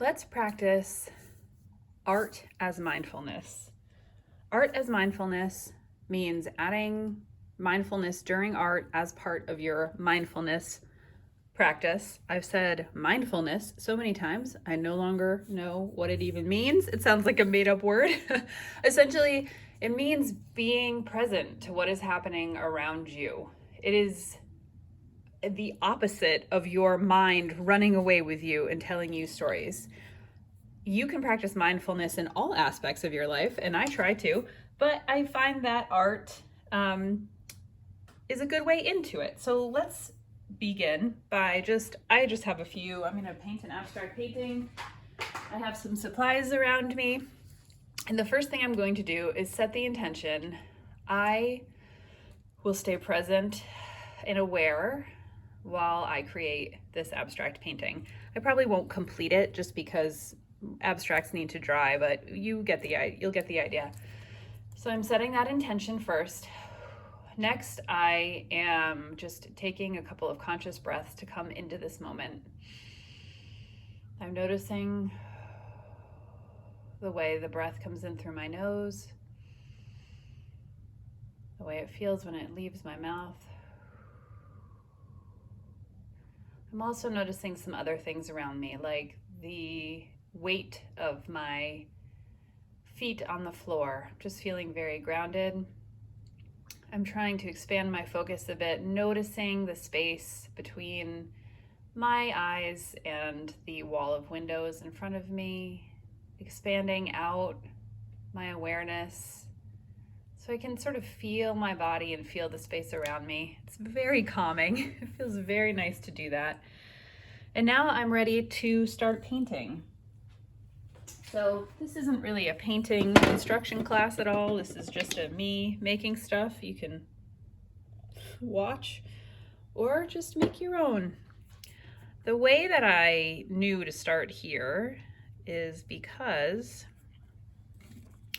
Let's practice art as mindfulness. Art as mindfulness means adding mindfulness during art as part of your mindfulness practice. I've said mindfulness so many times, I no longer know what it even means. It sounds like a made-up word. Essentially, it means being present to what is happening around you. It is the opposite of your mind running away with you and telling you stories. You can practice mindfulness in all aspects of your life, and I try to, but I find that art is a good way into it. So let's begin by I just have a few. I'm gonna paint an abstract painting. I have some supplies around me. And the first thing I'm going to do is set the intention. I will stay present and aware while I create this abstract painting. I probably won't complete it just because abstracts need to dry, but you'll get the idea. So I'm setting that intention first. Next, I am just taking a couple of conscious breaths to come into this moment. I'm noticing the way the breath comes in through my nose, the way it feels when it leaves my mouth. I'm also noticing some other things around me, like the weight of my feet on the floor, just feeling very grounded. I'm trying to expand my focus a bit, noticing the space between my eyes and the wall of windows in front of me, expanding out my awareness so I can sort of feel my body and feel the space around me. It's very calming. It feels very nice to do that. And now I'm ready to start painting. So this isn't really a painting instruction class at all. This is just me making stuff. You can watch or just make your own. The way that I knew to start here is because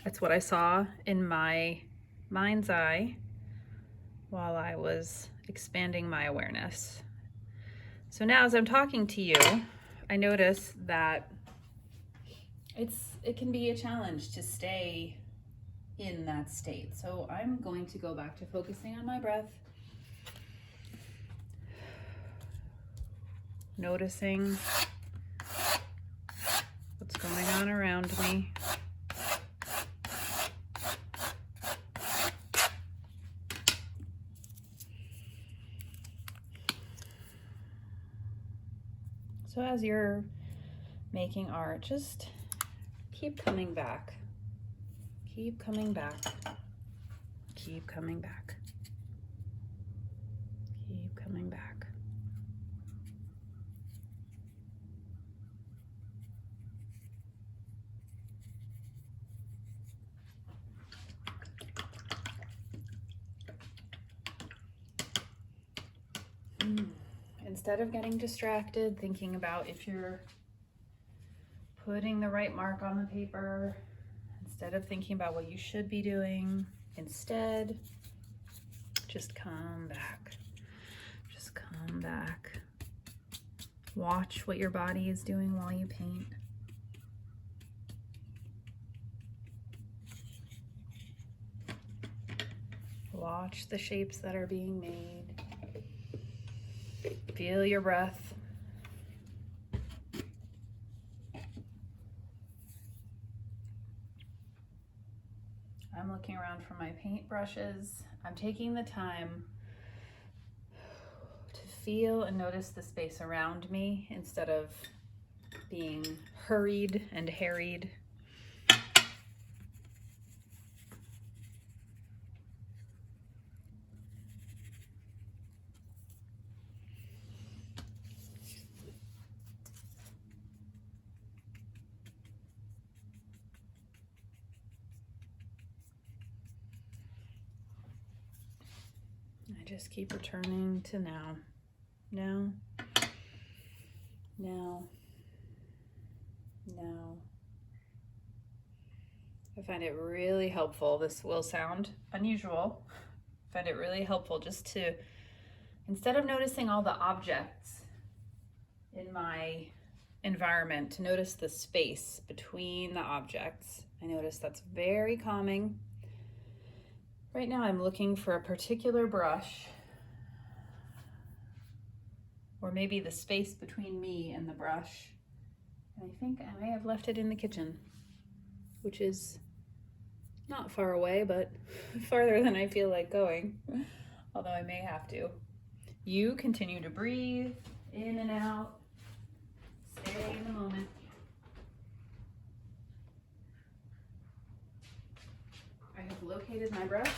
that's what I saw in my mind's eye while I was expanding my awareness. So now as I'm talking to you, I notice that it can be a challenge to stay in that state. So I'm going to go back to focusing on my breath, noticing what's going on around me. So as you're making art, just keep coming back. Keep coming back. Keep coming back. Keep coming back. Instead of getting distracted, thinking about if you're putting the right mark on the paper, instead of thinking about what you should be doing, instead, just come back. Just come back. Watch what your body is doing while you paint. Watch the shapes that are being made. Feel your breath. I'm looking around for my paint brushes. I'm taking the time to feel and notice the space around me instead of being hurried and harried. I just keep returning to now. Now. Now. Now. I find it really helpful. This will sound unusual. I find it really helpful just to, instead of noticing all the objects in my environment, to notice the space between the objects. I notice that's very calming. Right now I'm looking for a particular brush, or maybe the space between me and the brush. And I think I may have left it in the kitchen, which is not far away, but farther than I feel like going, although I may have to. You continue to breathe in and out. Stay in the moment. I have located my brush.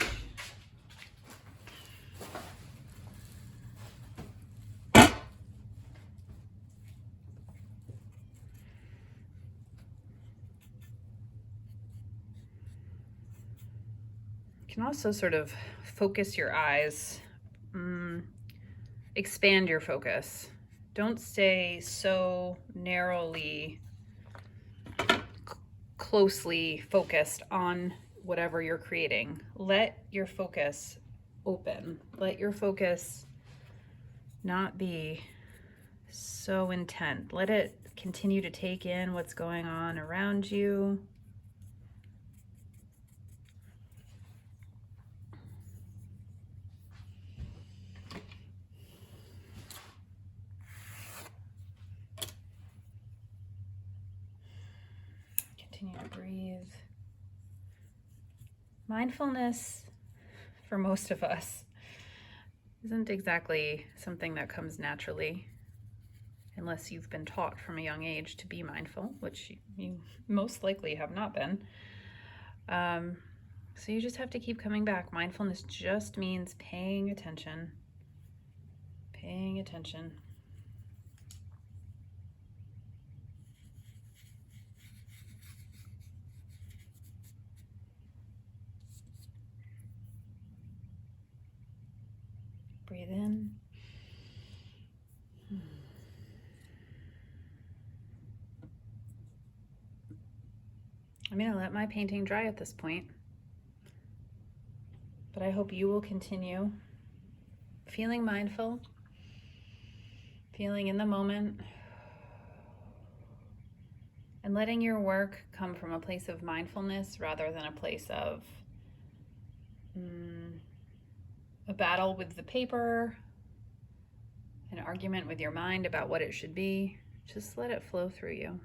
You can also sort of focus your eyes, expand your focus. Don't stay so narrowly, closely focused on whatever you're creating. Let your focus open. Let your focus not be so intent. Let it continue to take in what's going on around you. Continue to breathe. Mindfulness, for most of us, isn't exactly something that comes naturally, unless you've been taught from a young age to be mindful, which you most likely have not been. So you just have to keep coming back. Mindfulness just means paying attention. Paying attention. Breathe in. I'm going to let my painting dry at this point, but I hope you will continue feeling mindful, feeling in the moment, and letting your work come from a place of mindfulness rather than a place of a battle with the paper, an argument with your mind about what it should be. Just let it flow through you.